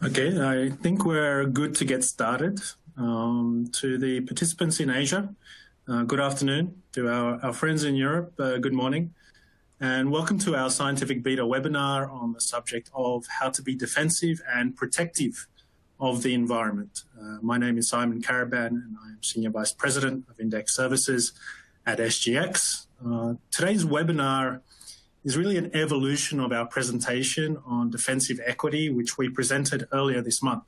Okay, I think we're good to get started. To the participants in Asia, good afternoon. To our friends in Europe, good morning. And welcome to our Scientific Beta webinar on the subject of how to be defensive and protective of the environment. My name is Simon Caraban, and I am Senior Vice President of Index Services at SGX. Today's webinar is really an evolution of our presentation on defensive equity, which we presented earlier this month.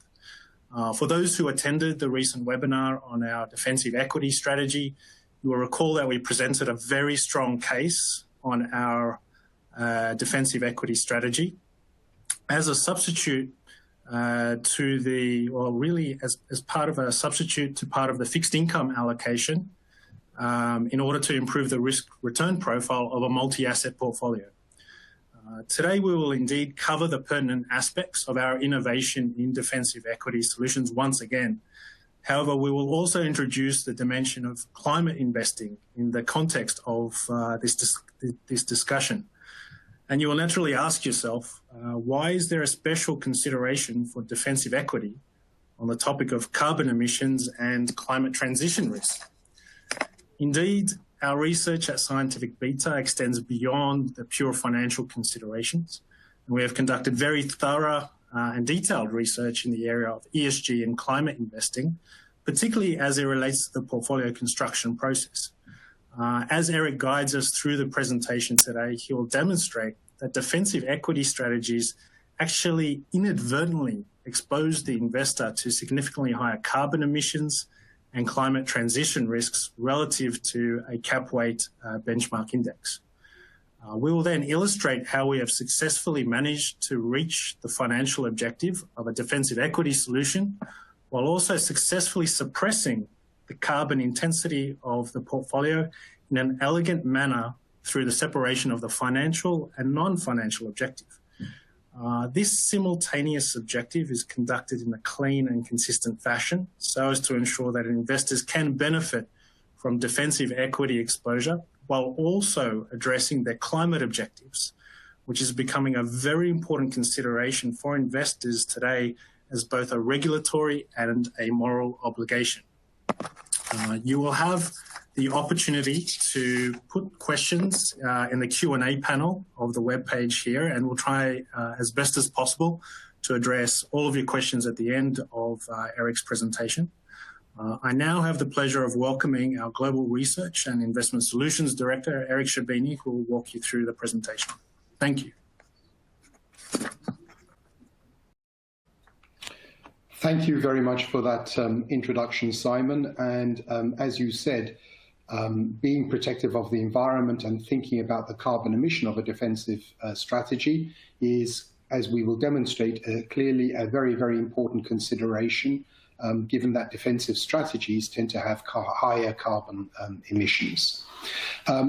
For those who attended the recent webinar on our defensive equity strategy, you will recall that we presented a very strong case on our defensive equity strategy as a substitute as part of a substitute to part of the fixed income allocation in order to improve the risk-return profile of a multi-asset portfolio. Today, we will indeed cover the pertinent aspects of our innovation in defensive equity solutions once again. However, we will also introduce the dimension of climate investing in the context of this discussion. And you will naturally ask yourself, why is there a special consideration for defensive equity on the topic of carbon emissions and climate transition risk? Indeed, our research at Scientific Beta extends beyond the pure financial considerations. And we have conducted very thorough and detailed research in the area of ESG and climate investing, particularly as it relates to the portfolio construction process. As Eric guides us through the presentation today, he will demonstrate that defensive equity strategies actually inadvertently expose the investor to significantly higher carbon emissions and climate transition risks relative to a cap weight benchmark index. We will then illustrate how we have successfully managed to reach the financial objective of a defensive equity solution while also successfully suppressing the carbon intensity of the portfolio in an elegant manner through the separation of the financial and non-financial objective. This simultaneous objective is conducted in a clean and consistent fashion so as to ensure that investors can benefit from defensive equity exposure while also addressing their climate objectives, which is becoming a very important consideration for investors today as both a regulatory and a moral obligation. You will have the opportunity to put questions in the Q&A panel of the webpage here, and we'll try as best as possible to address all of your questions at the end of Eric's presentation. I now have the pleasure of welcoming our Global Research and Investment Solutions Director, Eric Shabini, who will walk you through the presentation. Thank you. Thank you very much for that introduction, Simon. And as you said, being protective of the environment and thinking about the carbon emission of a defensive strategy is, as we will demonstrate, clearly a very, very important consideration, given that defensive strategies tend to have higher carbon emissions.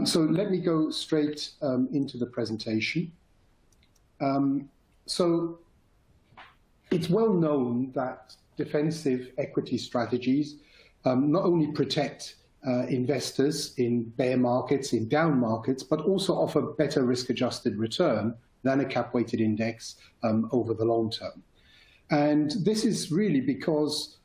So let me go straight into the presentation. So it's well known that defensive equity strategies not only protect investors in bear markets, in down markets, but also offer better risk-adjusted return than a cap-weighted index over the long term. And this is really because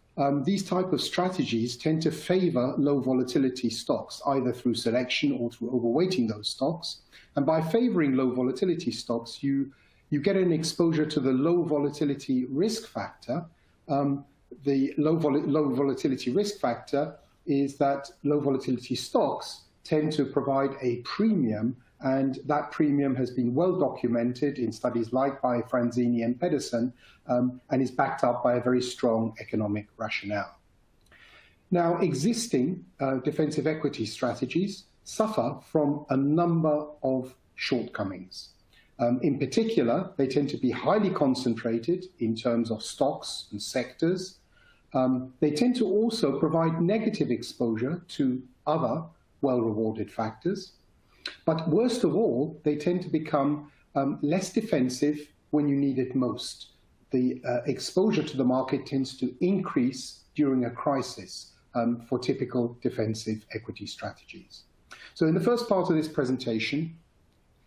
these type of strategies tend to favor low volatility stocks, either through selection or through overweighting those stocks. And by favoring low volatility stocks, you get an exposure to the low volatility risk factor. The low volatility risk factor is that low volatility stocks tend to provide a premium, and that premium has been well documented in studies like by Franzini and Pedersen, and is backed up by a very strong economic rationale. Now, existing defensive equity strategies suffer from a number of shortcomings. In particular, they tend to be highly concentrated in terms of stocks and sectors. They tend to also provide negative exposure to other well-rewarded factors. But worst of all, they tend to become less defensive when you need it most. The exposure to the market tends to increase during a crisis for typical defensive equity strategies. So in the first part of this presentation,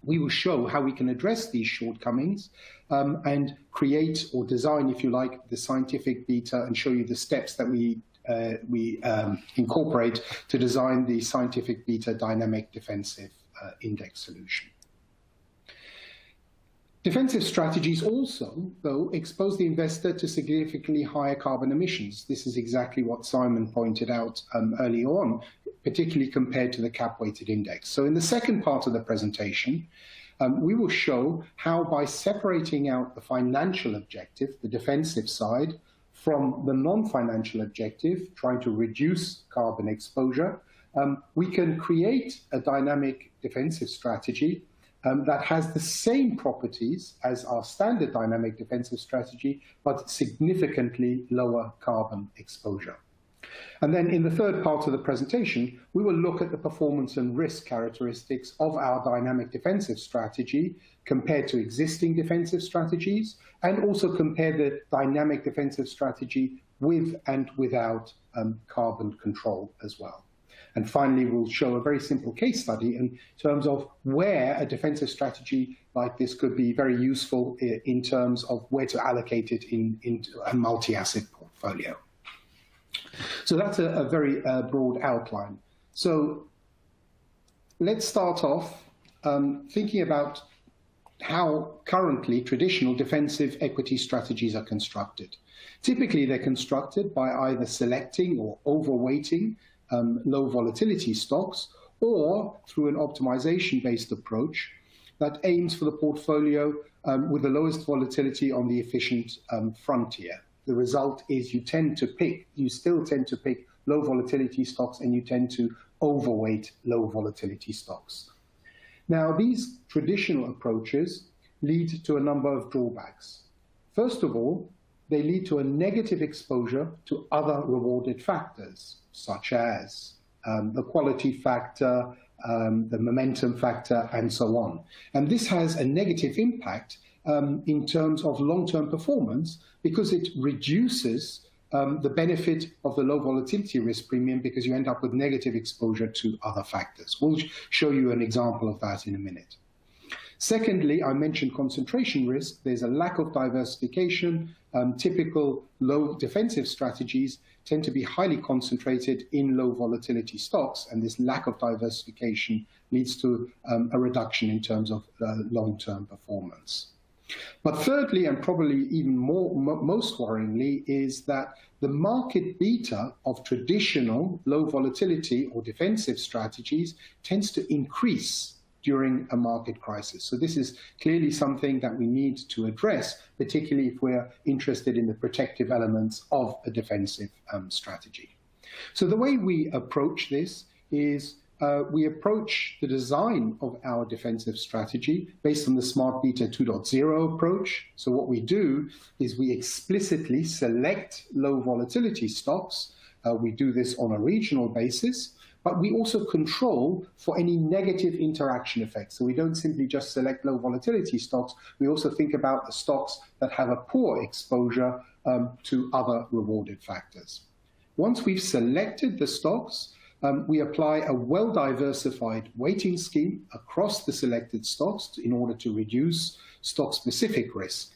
we will show how we can address these shortcomings and create or design, if you like, the scientific beta, and show you the steps that we incorporate to design the scientific beta dynamic defensive index solution. Defensive strategies also, though, expose the investor to significantly higher carbon emissions. This is exactly what Simon pointed out earlier on, particularly compared to the cap-weighted index. So in the second part of the presentation, we will show how by separating out the financial objective, the defensive side, from the non-financial objective, trying to reduce carbon exposure, we can create a dynamic defensive strategy that has the same properties as our standard dynamic defensive strategy, but significantly lower carbon exposure. And then in the third part of the presentation, we will look at the performance and risk characteristics of our dynamic defensive strategy compared to existing defensive strategies, and also compare the dynamic defensive strategy with and without carbon control as well. And finally, we'll show a very simple case study in terms of where a defensive strategy like this could be very useful in terms of where to allocate it into a multi-asset portfolio. So that's a very broad outline. So let's start off thinking about how currently traditional defensive equity strategies are constructed. Typically, they're constructed by either selecting or overweighting low volatility stocks, or through an optimization-based approach that aims for the portfolio with the lowest volatility on the efficient frontier. The result is you still tend to pick low volatility stocks, and you tend to overweight low volatility stocks. Now, these traditional approaches lead to a number of drawbacks. First of all, they lead to a negative exposure to other rewarded factors, such as the quality factor, the momentum factor, and so on. And this has a negative impact in terms of long-term performance, because it reduces the benefit of the low volatility risk premium, because you end up with negative exposure to other factors. We'll show you an example of that in a minute. Secondly, I mentioned concentration risk. There's a lack of diversification. Typical low defensive strategies tend to be highly concentrated in low volatility stocks, and this lack of diversification leads to a reduction in terms of long-term performance. But thirdly, and probably even most worryingly, is that the market beta of traditional low volatility or defensive strategies tends to increase during a market crisis. So this is clearly something that we need to address, particularly if we're interested in the protective elements of a defensive strategy. So the way we approach this is we approach the design of our defensive strategy based on the Smart Beta 2.0 approach. So what we do is we explicitly select low volatility stocks. We do this on a regional basis, but we also control for any negative interaction effects. So we don't simply just select low volatility stocks. We also think about the stocks that have a poor exposure to other rewarded factors. Once we've selected the stocks, we apply a well-diversified weighting scheme across the selected stocks in order to reduce stock-specific risk.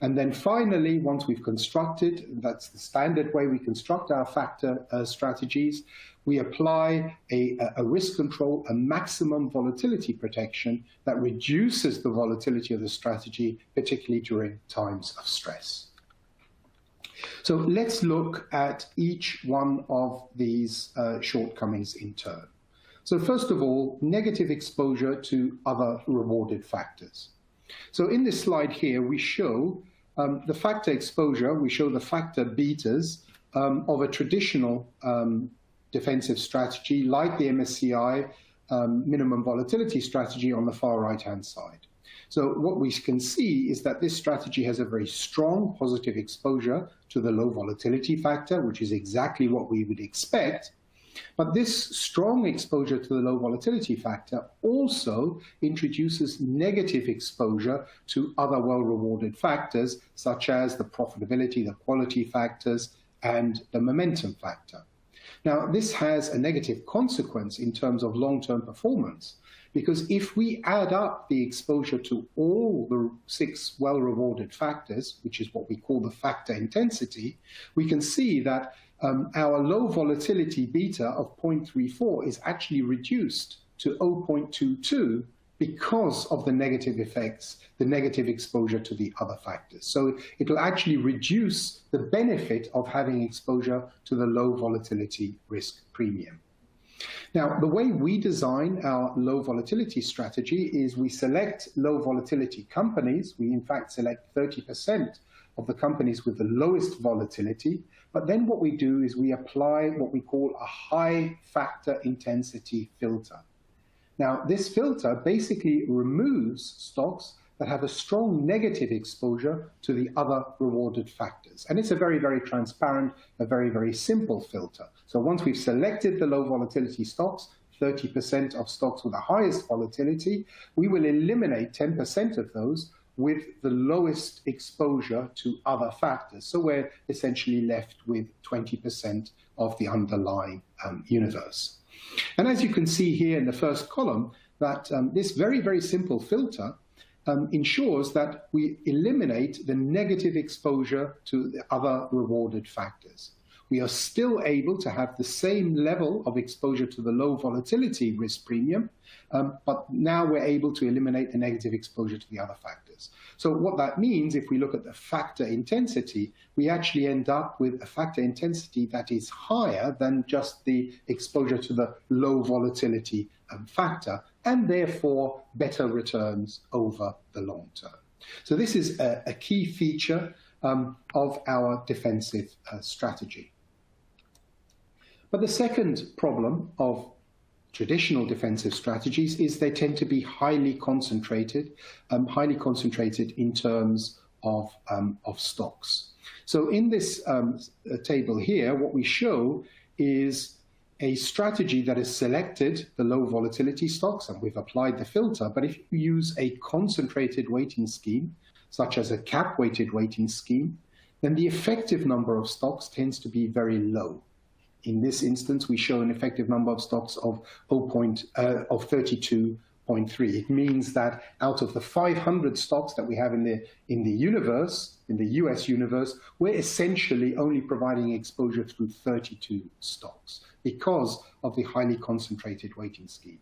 And then finally, once we've constructed, that's the standard way we construct our factor strategies, we apply a risk control, a maximum volatility protection that reduces the volatility of the strategy, particularly during times of stress. So let's look at each one of these shortcomings in turn. So first of all, negative exposure to other rewarded factors. So in this slide here, we show the factor exposure, we show the factor betas of a traditional defensive strategy like the MSCI minimum volatility strategy on the far right-hand side. So what we can see is that this strategy has a very strong positive exposure to the low volatility factor, which is exactly what we would expect. But this strong exposure to the low volatility factor also introduces negative exposure to other well-rewarded factors, such as the profitability, the quality factors, and the momentum factor. Now, this has a negative consequence in terms of long-term performance, because if we add up the exposure to all the 6 well-rewarded factors, which is what we call the factor intensity, we can see that our low volatility beta of 0.34 is actually reduced to 0.22 because of the negative effects, the negative exposure to the other factors. So it will actually reduce the benefit of having exposure to the low volatility risk premium. Now, the way we design our low volatility strategy is we select low volatility companies. We, in fact, select 30% of the companies with the lowest volatility. But then what we do is we apply what we call a high factor intensity filter. Now, this filter basically removes stocks that have a strong negative exposure to the other rewarded factors. And it's a very, very transparent, a very, very simple filter. So once we've selected the low volatility stocks, 30% of stocks with the highest volatility, we will eliminate 10% of those with the lowest exposure to other factors. So we're essentially left with 20% of the underlying universe. And as you can see here in the first column, that this very, very simple filter ensures that we eliminate the negative exposure to the other rewarded factors. We are still able to have the same level of exposure to the low volatility risk premium, but now we're able to eliminate the negative exposure to the other factors. So what that means, if we look at the factor intensity, we actually end up with a factor intensity that is higher than just the exposure to the low volatility factor, and therefore better returns over the long term. So this is a key feature of our defensive strategy. But the second problem of traditional defensive strategies is they tend to be highly concentrated in terms of stocks. So in this table here, what we show is a strategy that has selected the low volatility stocks, and we've applied the filter. But if you use a concentrated weighting scheme, such as a cap-weighted weighting scheme, then the effective number of stocks tends to be very low. In this instance, we show an effective number of stocks of 32.3. It means that out of the 500 stocks that we have in the universe, in the US universe, we're essentially only providing exposure through 32 stocks because of the highly concentrated weighting scheme.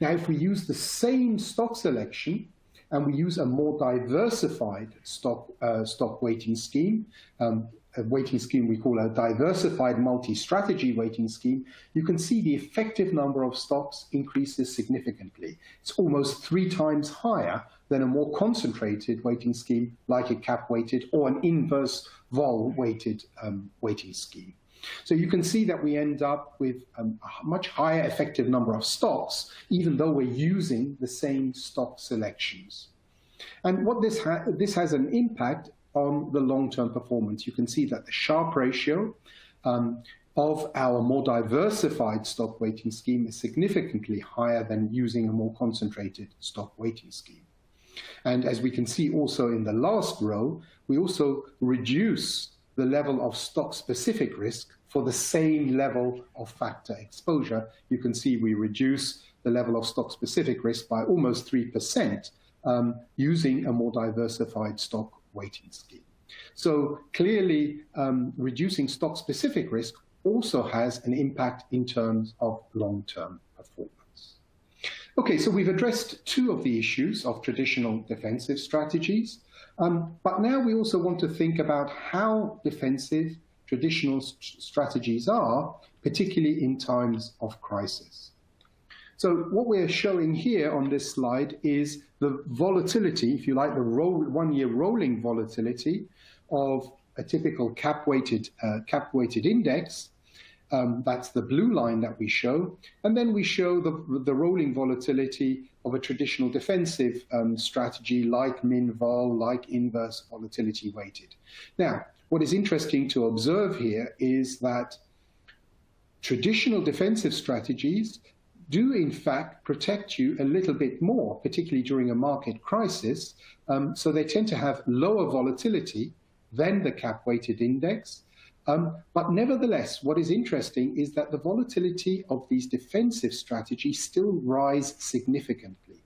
Now, if we use the same stock selection and we use a more diversified stock weighting scheme, a weighting scheme we call a diversified multi-strategy weighting scheme, you can see the effective number of stocks increases significantly. It's almost 3 times higher than a more concentrated weighting scheme like a cap-weighted or an inverse vol-weighted weighting scheme. So you can see that we end up with a much higher effective number of stocks, even though we're using the same stock selections. And what this has an impact on the long-term performance. You can see that the Sharpe ratio of our more diversified stock weighting scheme is significantly higher than using a more concentrated stock weighting scheme. And as we can see also in the last row, we also reduce the level of stock-specific risk for the same level of factor exposure. You can see we reduce the level of stock-specific risk by almost 3% using a more diversified stock weighting scheme. So clearly, reducing stock-specific risk also has an impact in terms of long-term performance. Okay, so we've addressed 2 of the issues of traditional defensive strategies, but now we also want to think about how defensive traditional strategies are, particularly in times of crisis. So what we're showing here on this slide is the volatility, if you like, the one-year rolling volatility of a typical cap-weighted index. That's the blue line that we show. And then we show the rolling volatility of a traditional defensive strategy like min-vol, like inverse volatility weighted. Now, what is interesting to observe here is that traditional defensive strategies do in fact protect you a little bit more, particularly during a market crisis. So they tend to have lower volatility than the cap-weighted index. But nevertheless, what is interesting is that the volatility of these defensive strategies still rise significantly.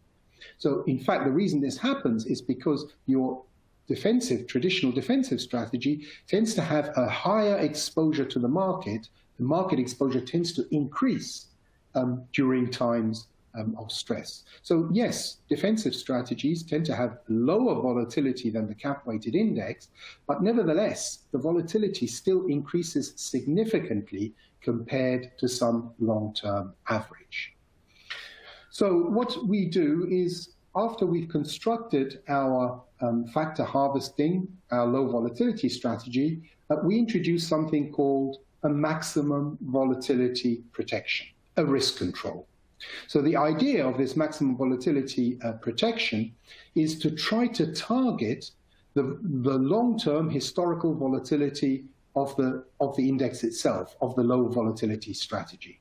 So in fact, the reason this happens is because your traditional defensive strategy tends to have a higher exposure to the market. The market exposure tends to increase during times of stress. So yes, defensive strategies tend to have lower volatility than the cap-weighted index, but nevertheless, the volatility still increases significantly compared to some long-term average. So what we do is, after we've constructed our factor harvesting, our low volatility strategy, we introduce something called a maximum volatility protection, a risk control. So the idea of this maximum volatility protection is to try to target the long-term historical volatility of the index itself, of the low volatility strategy.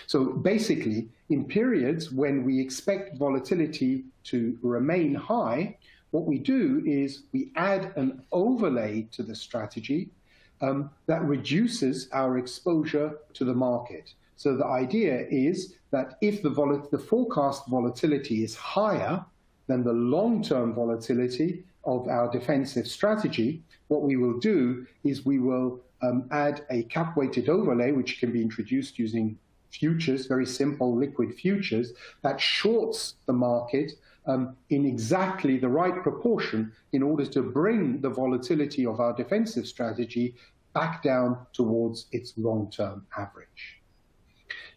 So basically, in periods when we expect volatility to remain high, what we do is we add an overlay to the strategy that reduces our exposure to the market. So the idea is that if the forecast volatility is higher than the long-term volatility of our defensive strategy, what we will do is we will add a cap-weighted overlay, which can be introduced using futures, very simple liquid futures, that shorts the market in exactly the right proportion in order to bring the volatility of our defensive strategy back down towards its long-term average.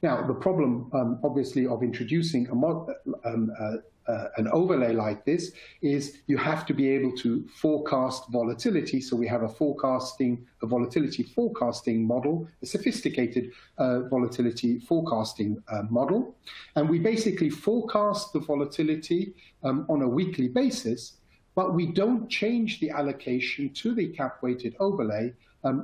Now, the problem, obviously, of introducing an overlay like this is you have to be able to forecast volatility. So we have a volatility forecasting model, a sophisticated volatility forecasting model. And we basically forecast the volatility on a weekly basis, but we don't change the allocation to the cap-weighted overlay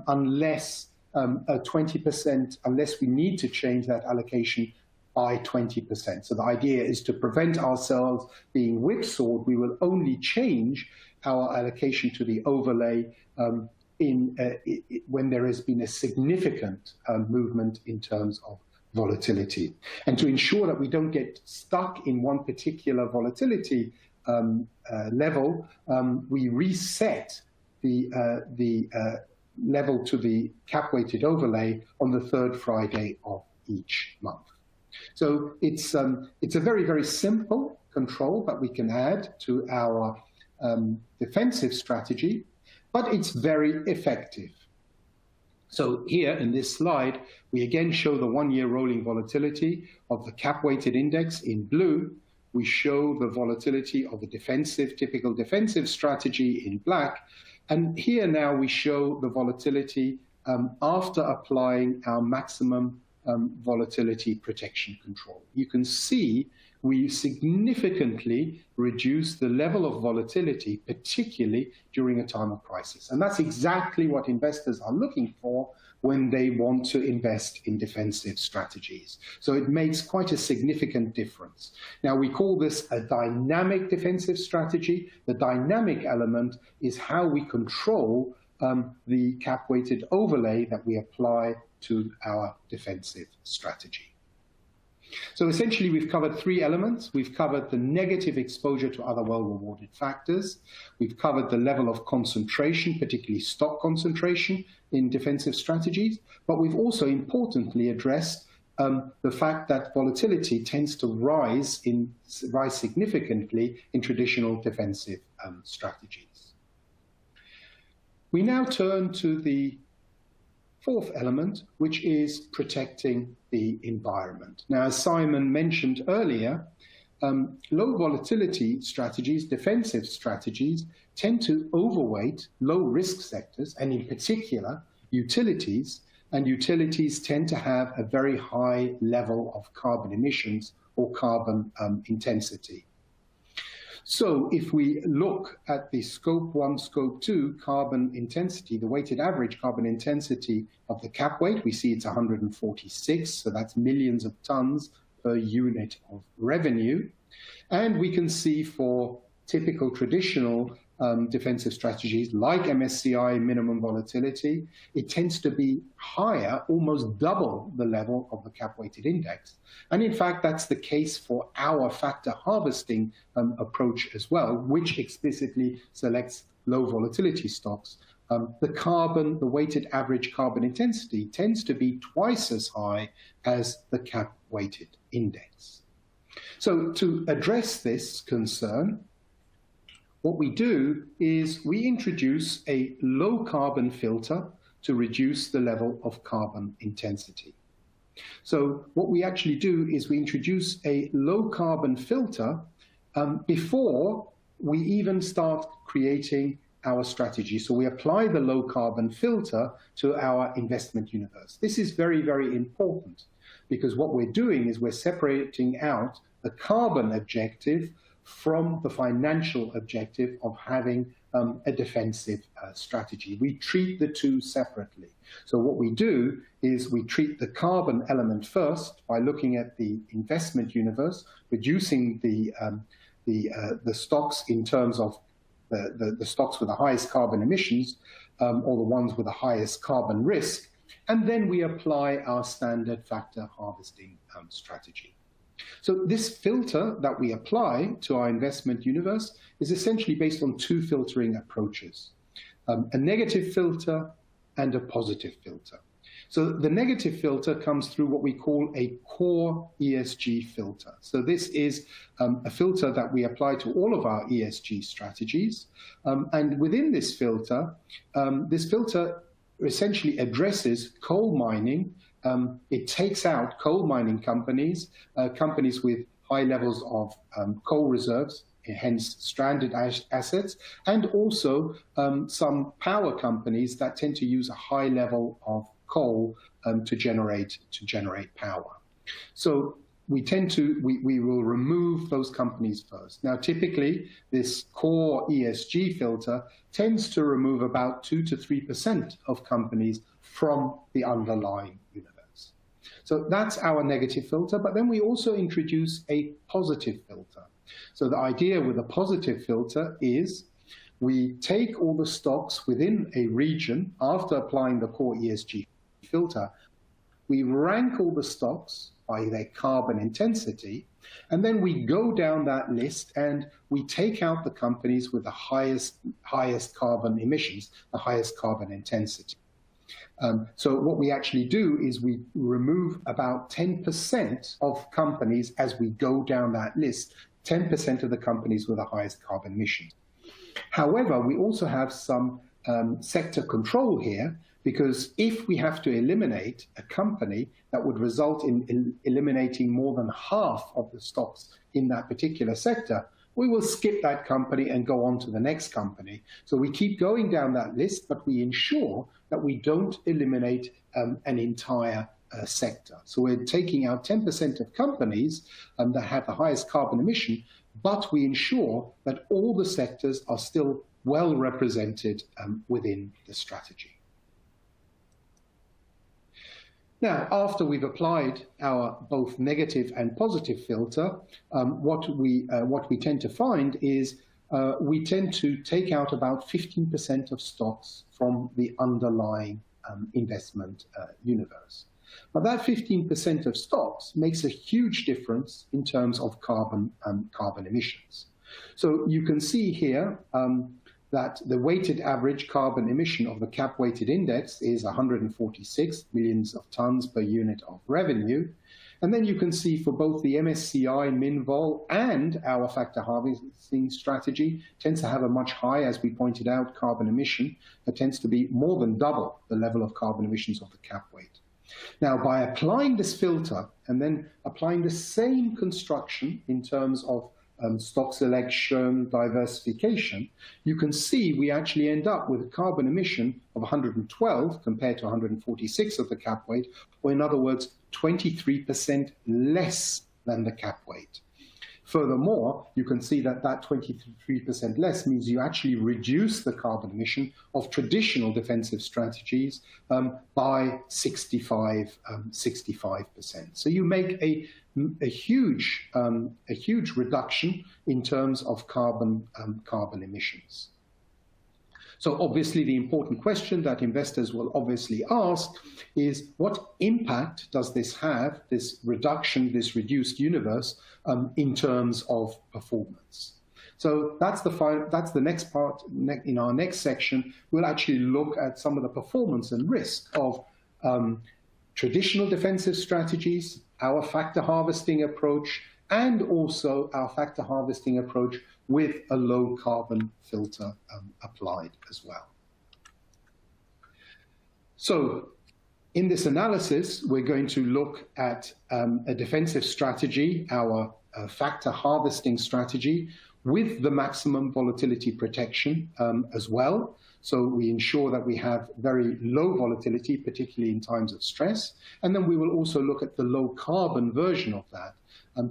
unless 20%, unless we need to change that allocation by 20%. So the idea is to prevent ourselves being whipsawed. We will only change our allocation to the overlay when there has been a significant movement in terms of volatility. And to ensure that we don't get stuck in one particular volatility level, we reset the level to the cap-weighted overlay on the third Friday of each month. So it's a very, very simple control that we can add to our defensive strategy, but it's very effective. So here in this slide, we again show the one-year rolling volatility of the cap-weighted index in blue. We show the volatility of the typical defensive strategy in black. And here now we show the volatility after applying our maximum volatility protection control. You can see we significantly reduce the level of volatility, particularly during a time of crisis. And that's exactly what investors are looking for when they want to invest in defensive strategies. So it makes quite a significant difference. Now, we call this a dynamic defensive strategy. The dynamic element is how we control the cap-weighted overlay that we apply to our defensive strategy. So essentially, we've covered three elements. We've covered the negative exposure to other well-rewarded factors. We've covered the level of concentration, particularly stock concentration in defensive strategies. But we've also importantly addressed the fact that volatility tends to rise significantly in traditional defensive strategies. We now turn to the fourth element, which is protecting the environment. Now, as Simon mentioned earlier, low volatility strategies, defensive strategies, tend to overweight low risk sectors, and in particular, utilities. And utilities tend to have a very high level of carbon emissions or carbon intensity. So if we look at the Scope 1, Scope 2 carbon intensity, the weighted average carbon intensity of the cap weight, we see it's 146, so that's millions of tons per unit of revenue. And we can see for typical traditional defensive strategies like MSCI minimum volatility, it tends to be higher, almost double the level of the cap-weighted index. And in fact, that's the case for our factor harvesting approach as well, which explicitly selects low volatility stocks. The weighted average carbon intensity tends to be twice as high as the cap-weighted index. So to address this concern, what we do is we introduce a low carbon filter to reduce the level of carbon intensity. So what we actually do is we introduce a low carbon filter before we even start creating our strategy. So we apply the low carbon filter to our investment universe. This is very, very important because what we're doing is we're separating out the carbon objective from the financial objective of having a defensive strategy. We treat the two separately. So what we do is we treat the carbon element first by looking at the investment universe, reducing the stocks in terms of the stocks with the highest carbon emissions or the ones with the highest carbon risk, and then we apply our standard factor harvesting strategy. So this filter that we apply to our investment universe is essentially based on two filtering approaches, a negative filter and a positive filter. So the negative filter comes through what we call a core ESG filter. So this is a filter that we apply to all of our ESG strategies. And within this filter essentially addresses coal mining. It takes out coal mining companies, companies with high levels of coal reserves, hence stranded assets, and also some power companies that tend to use a high level of coal to generate power. So we will remove those companies first. Now, typically, this core ESG filter tends to remove about 2 to 3% of companies from the underlying universe. So that's our negative filter, but then we also introduce a positive filter. So the idea with a positive filter is we take all the stocks within a region after applying the core ESG filter, we rank all the stocks by their carbon intensity, and then we go down that list and we take out the companies with the highest carbon emissions, the highest carbon intensity. So what we actually do is we remove about 10% of companies as we go down that list, 10% of the companies with the highest carbon emissions. However, we also have some sector control here, because if we have to eliminate a company, that would result in eliminating more than half of the stocks in that particular sector, we will skip that company and go on to the next company. So we keep going down that list, but we ensure that we don't eliminate an entire sector. So we're taking out 10% of companies that have the highest carbon emission, but we ensure that all the sectors are still well represented within the strategy. Now, after we've applied our both negative and positive filter, what we tend to find is we tend to take out about 15% of stocks from the underlying investment universe. But that 15% of stocks makes a huge difference in terms of carbon emissions. So you can see here that the weighted average carbon emission of the cap-weighted index is 146 millions of tons per unit of revenue. And then you can see for both the MSCI MinVol and our factor harvesting strategy tends to have a much higher, as we pointed out, carbon emission. That tends to be more than double the level of carbon emissions of the cap weight. Now, by applying this filter and then applying the same construction in terms of stock selection, diversification, you can see we actually end up with a carbon emission of 112 compared to 146 of the cap weight, or in other words, 23% less than the cap weight. Furthermore, you can see that that 23% less means you actually reduce the carbon emission of traditional defensive strategies by 65%. So you make a huge reduction in terms of carbon emissions. So obviously the important question that investors will obviously ask is, what impact does this have, this reduction, this reduced universe, in terms of performance? So that's the next part. In our next section, we'll actually look at some of the performance and risk of traditional defensive strategies, our factor harvesting approach, and also our factor harvesting approach with a low carbon filter applied as well. So in this analysis, we're going to look at a defensive strategy, our factor harvesting strategy, with the maximum volatility protection as well. So we ensure that we have very low volatility, particularly in times of stress. And then we will also look at the low carbon version of that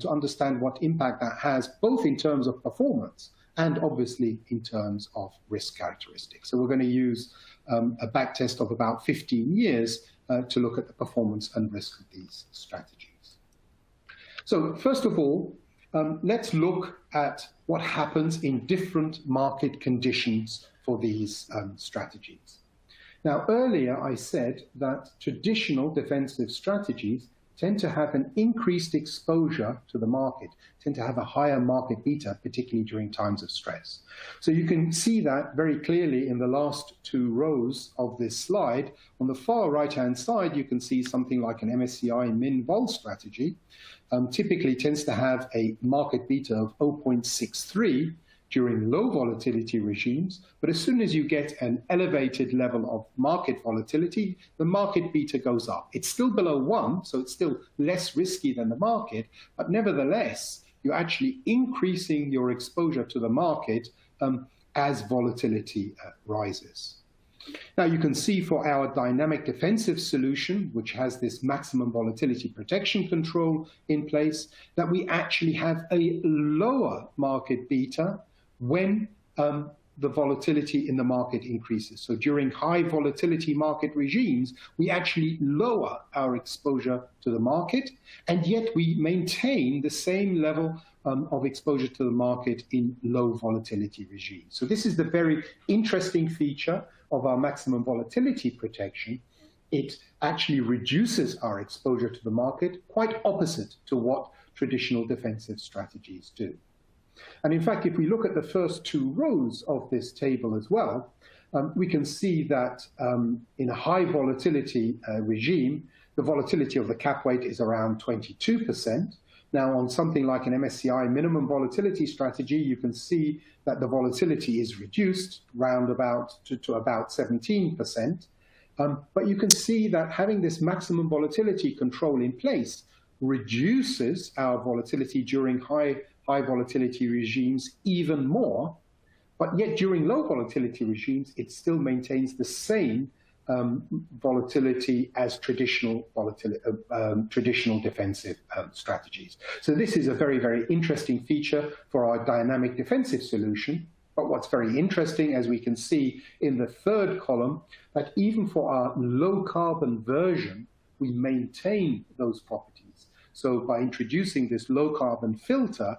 to understand what impact that has, both in terms of performance and obviously in terms of risk characteristics. So we're going to use a backtest of about 15 years to look at the performance and risk of these strategies. So first of all, let's look at what happens in different market conditions for these strategies. Now, earlier I said that traditional defensive strategies tend to have an increased exposure to the market, tend to have a higher market beta, particularly during times of stress. So you can see that very clearly in the last two rows of this slide. On the far right-hand side, you can see something like an MSCI min-vol strategy. Typically tends to have a market beta of 0.63 during low volatility regimes, but as soon as you get an elevated level of market volatility, the market beta goes up. It's still below 1, so it's still less risky than the market, but nevertheless, you're actually increasing your exposure to the market as volatility rises. Now you can see for our dynamic defensive solution, which has this maximum volatility protection control in place, that we actually have a lower market beta when the volatility in the market increases. So during high volatility market regimes, we actually lower our exposure to the market, and yet we maintain the same level of exposure to the market in low volatility regimes. So this is the very interesting feature of our maximum volatility protection. It actually reduces our exposure to the market, quite opposite to what traditional defensive strategies do. And in fact, if we look at the first two rows of this table as well, we can see that in a high volatility regime, the volatility of the cap weight is around 22%. Now, on something like an MSCI minimum volatility strategy, you can see that the volatility is reduced round about to about 17%. But you can see that having this maximum volatility control in place reduces our volatility during high volatility regimes even more, but yet during low volatility regimes, it still maintains the same volatility as traditional defensive strategies. So this is a very, very interesting feature for our dynamic defensive solution. But what's very interesting, as we can see in the third column, that even for our low carbon version, we maintain those properties. So by introducing this low carbon filter,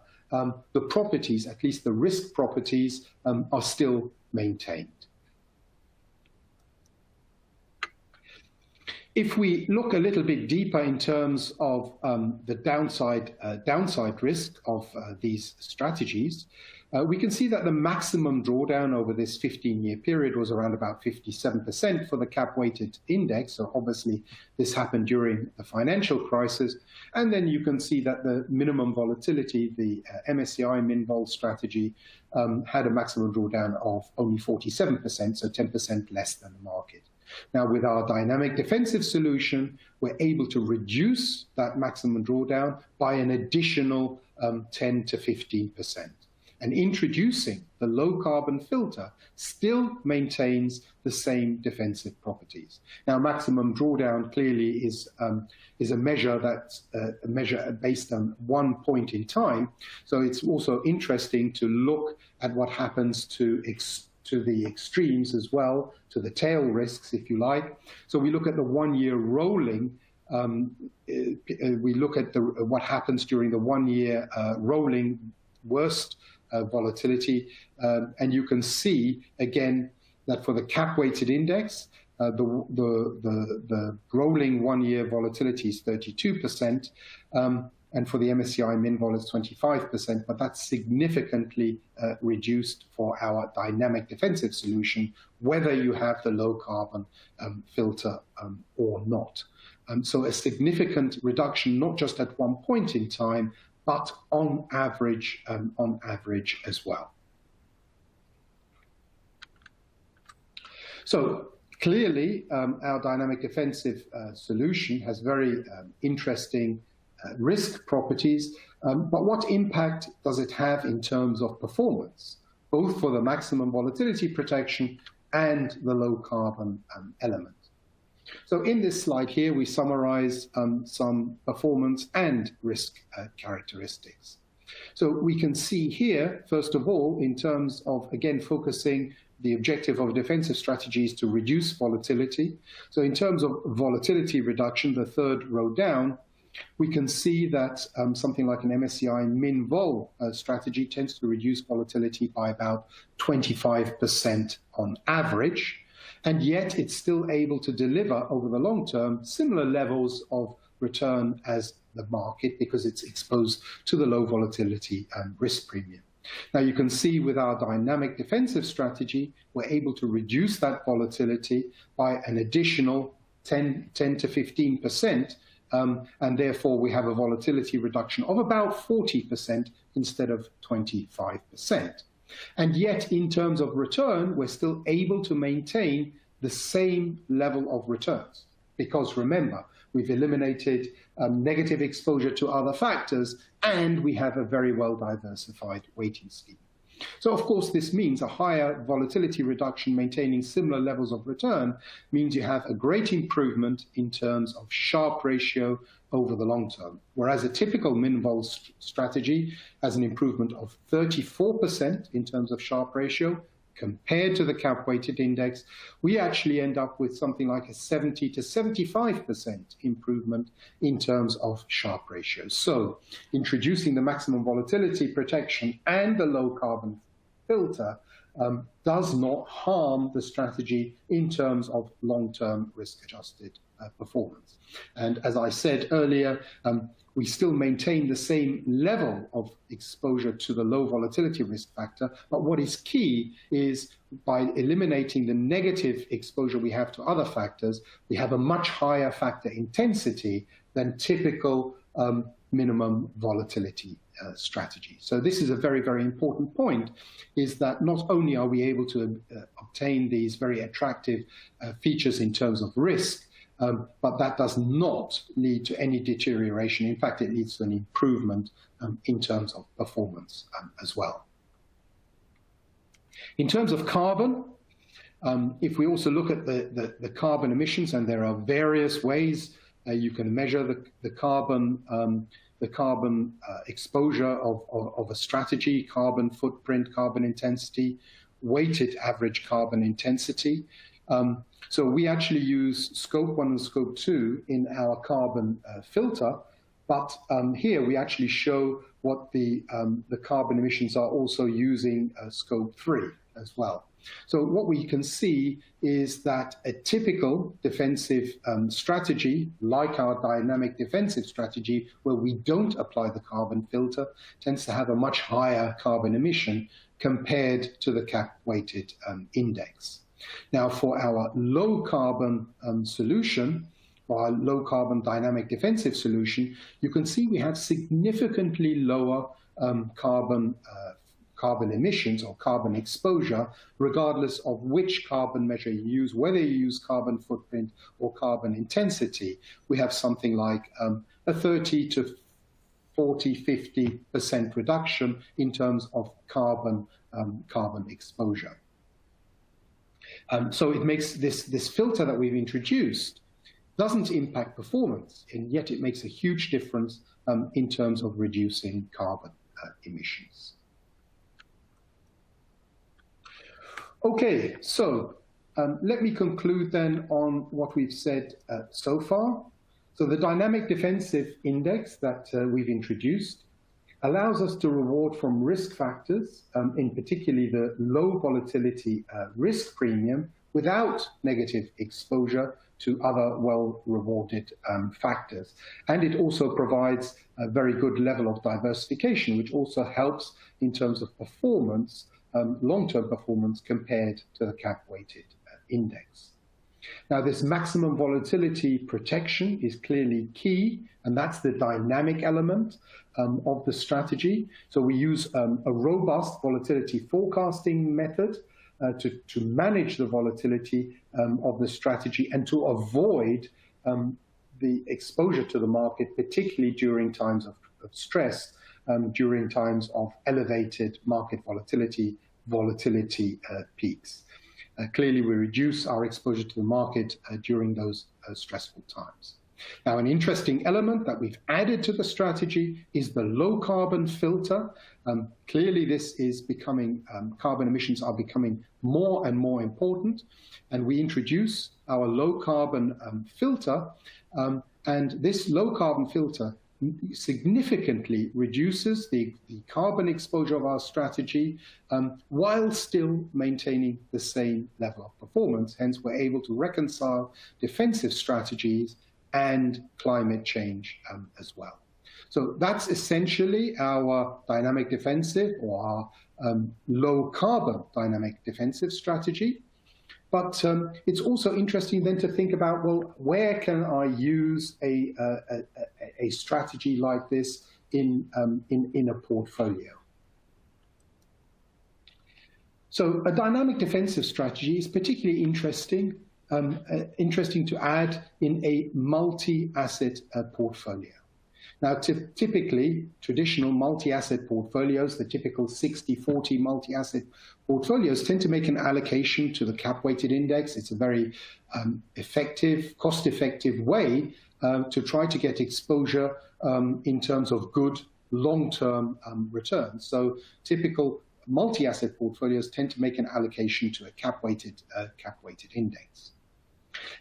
the properties, at least the risk properties, are still maintained. If we look a little bit deeper in terms of the downside risk of these strategies, we can see that the maximum drawdown over this 15-year period was around about 57% for the cap-weighted index. So obviously this happened during the financial crisis. And then you can see that the minimum volatility, the MSCI min-vol strategy, had a maximum drawdown of only 47%, so 10% less than the market. Now, with our dynamic defensive solution, we're able to reduce that maximum drawdown by an additional 10 to 15%. And introducing the low carbon filter still maintains the same defensive properties. Now, maximum drawdown clearly is a measure that's a measure based on one point in time. So it's also interesting to look at what happens to the extremes as well, to the tail risks, if you like. So we look at the 1 year rolling. We look at what happens during the 1 year rolling worst volatility, and you can see again that for the cap-weighted index, the rolling one-year volatility is 32%, and for the MSCI Min-Vol is 25%, but that's significantly reduced for our dynamic defensive solution, whether you have the low carbon filter or not. So a significant reduction, not just at one point in time, but on average as well. So clearly, our dynamic defensive solution has very interesting risk properties, but what impact does it have in terms of performance, both for the maximum volatility protection and the low carbon element? So in this slide here, we summarize some performance and risk characteristics. So we can see here, first of all, in terms of, again, focusing the objective of defensive strategies to reduce volatility. So in terms of volatility reduction, the third row down, we can see that something like an MSCI Min-Vol strategy tends to reduce volatility by about 25% on average, and yet it's still able to deliver over the long term similar levels of return as the market because it's exposed to the low volatility risk premium. Now you can see with our dynamic defensive strategy, we're able to reduce that volatility by an additional 10 to 15%, and therefore we have a volatility reduction of about 40% instead of 25%. And yet, in terms of return, we're still able to maintain the same level of returns. Because remember, we've eliminated negative exposure to other factors, and we have a very well diversified weighting scheme. So, of course, this means a higher volatility reduction maintaining similar levels of return means you have a great improvement in terms of Sharpe ratio over the long term. Whereas a typical Min-Vol strategy has an improvement of 34% in terms of Sharpe ratio compared to the cap-weighted index, we actually end up with something like a 70 to 75% improvement in terms of Sharpe ratio. So introducing the maximum volatility protection and the low carbon filter does not harm the strategy in terms of long-term risk-adjusted performance. And as I said earlier, we still maintain the same level of exposure to the low volatility risk factor, but what is key is by eliminating the negative exposure we have to other factors, we have a much higher factor intensity than typical minimum volatility strategy. So this is a very, very important point, is that not only are we able to obtain these very attractive features in terms of risk, but that does not lead to any deterioration. In fact, it leads to an improvement in terms of performance as well. In terms of carbon, if we also look at the carbon emissions, and there are various ways you can measure the carbon exposure of a strategy, carbon footprint, carbon intensity, weighted average carbon intensity. So we actually use Scope 1 and Scope 2 in our carbon filter, but here we actually show what the carbon emissions are also using Scope 3 as well. So what we can see is that a typical defensive strategy, like our dynamic defensive strategy, where we don't apply the carbon filter, tends to have a much higher carbon emission compared to the cap-weighted index. Now, for our low carbon solution, or our low carbon dynamic defensive solution, you can see we have significantly lower carbon emissions or carbon exposure, regardless of which carbon measure you use, whether you use carbon footprint or carbon intensity. We have something like a 30 to 40, 50% reduction in terms of carbon exposure. So it makes this filter that we've introduced doesn't impact performance, and yet it makes a huge difference in terms of reducing carbon emissions. Okay, so let me conclude then on what we've said so far. So the dynamic defensive index that we've introduced allows us to reward from risk factors, in particularly the low volatility risk premium, without negative exposure to other well-rewarded factors. And it also provides a very good level of diversification, which also helps in terms of performance, long-term performance compared to the cap-weighted index. Now, this maximum volatility protection is clearly key, and that's the dynamic element of the strategy. So we use a robust volatility forecasting method to manage the volatility of the strategy and to avoid the exposure to the market, particularly during times of stress, during times of elevated market volatility peaks. Clearly, we reduce our exposure to the market during those stressful times. Now, an interesting element that we've added to the strategy is the low carbon filter. Clearly, this is becoming, carbon emissions are becoming more and more important, and we introduce our low carbon filter, and this low carbon filter significantly reduces the carbon exposure of our strategy while still maintaining the same level of performance. Hence, we're able to reconcile defensive strategies and climate change as well. So that's essentially our dynamic defensive, or our low carbon dynamic defensive strategy. But it's also interesting then to think about, well, where can I use a strategy like this in a portfolio? So a dynamic defensive strategy is particularly interesting to add in a multi-asset portfolio. Now, typically, traditional multi-asset portfolios, the typical 60-40 multi-asset portfolios, tend to make an allocation to the cap-weighted index. It's a very effective, cost-effective way to try to get exposure in terms of good long-term returns. So typical multi-asset portfolios tend to make an allocation to a cap-weighted index.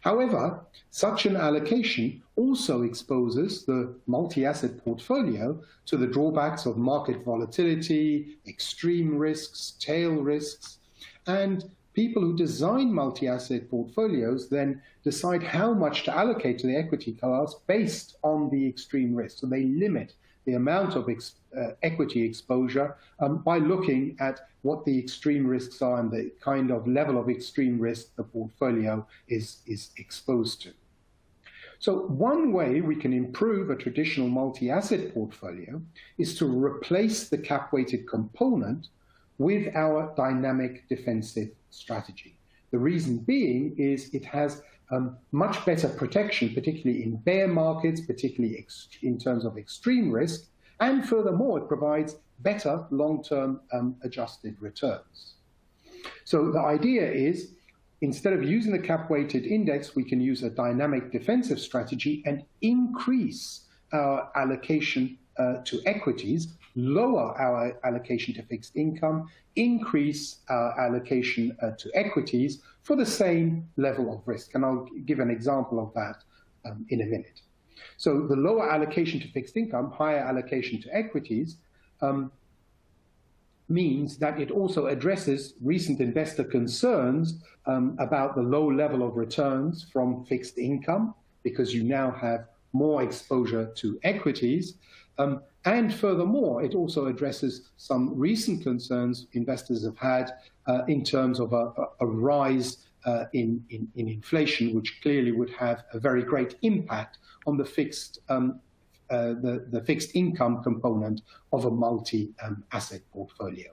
However, such an allocation also exposes the multi-asset portfolio to the drawbacks of market volatility, extreme risks, tail risks, and people who design multi-asset portfolios then decide how much to allocate to the equity class based on the extreme risk. So they limit the amount of equity exposure by looking at what the extreme risks are and the kind of level of extreme risk the portfolio is exposed to. So one way we can improve a traditional multi-asset portfolio is to replace the cap-weighted component with our dynamic defensive strategy. The reason being is it has much better protection, particularly in bear markets, particularly in terms of extreme risk, and furthermore, it provides better long-term adjusted returns. So the idea is, instead of using the cap-weighted index, we can use a dynamic defensive strategy and increase our allocation to equities, lower our allocation to fixed income, increase our allocation to equities for the same level of risk. And I'll give an example of that in a minute. So the lower allocation to fixed income, higher allocation to equities, means that it also addresses recent investor concerns about the low level of returns from fixed income, because you now have more exposure to equities. And furthermore, it also addresses some recent concerns investors have had in terms of a rise in inflation, which clearly would have a very great impact on the fixed income component of a multi-asset portfolio.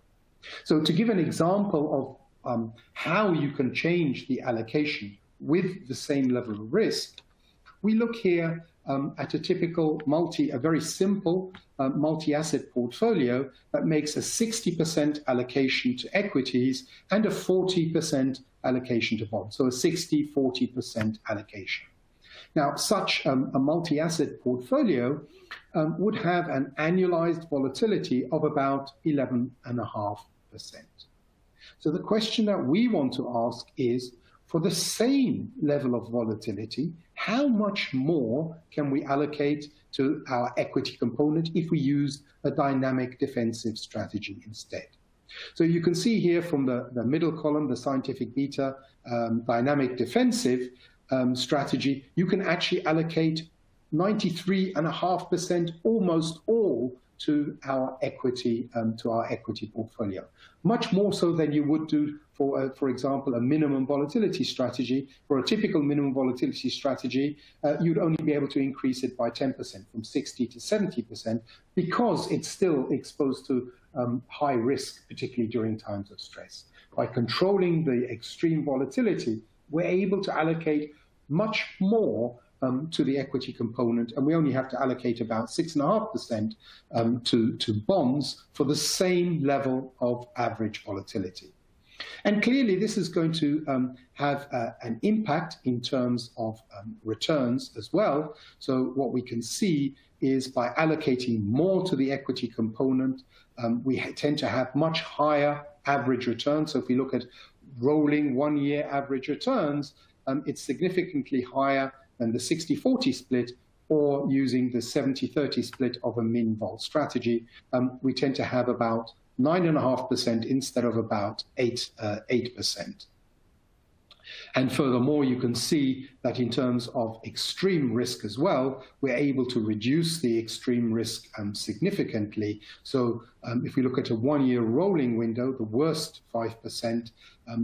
So to give an example of how you can change the allocation with the same level of risk, we look here at a typical a very simple multi-asset portfolio that makes a 60% allocation to equities and a 40% allocation to bonds, so a 60-40% allocation. Now, such a multi-asset portfolio would have an annualized volatility of about 11.5%. So the question that we want to ask is, for the same level of volatility, how much more can we allocate to our equity component if we use a dynamic defensive strategy instead. So you can see here from the middle column, the scientific beta dynamic defensive strategy, you can actually allocate 93.5%, almost all, to our equity portfolio. Much more so than you would do for example, a minimum volatility strategy. For a typical minimum volatility strategy, you'd only be able to increase it by 10%, from 60 to 70%, because it's still exposed to high risk, particularly during times of stress. By controlling the extreme volatility, we're able to allocate much more to the equity component, and we only have to allocate about 6.5% to bonds for the same level of average volatility. And clearly this is going to have an impact in terms of returns as well. So what we can see is by allocating more to the equity component, we tend to have much higher average returns. So if we look at rolling 1 year average returns, it's significantly higher than the 60-40 split, or using the 70-30 split of a min-vol strategy. We tend to have about 9.5% instead of about 8%. And furthermore, you can see that in terms of extreme risk as well, we're able to reduce the extreme risk significantly. So if we look at a 1 year rolling window, the worst 5%,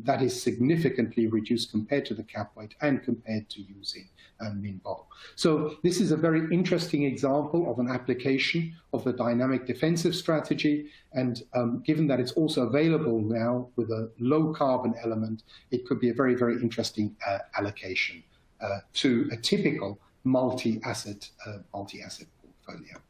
that is significantly reduced compared to the cap weight and compared to using min-vol. So this is a very interesting example of an application of the dynamic defensive strategy. And given that it's also available now with a low carbon element, it could be a very, very interesting allocation to a typical multi-asset portfolio.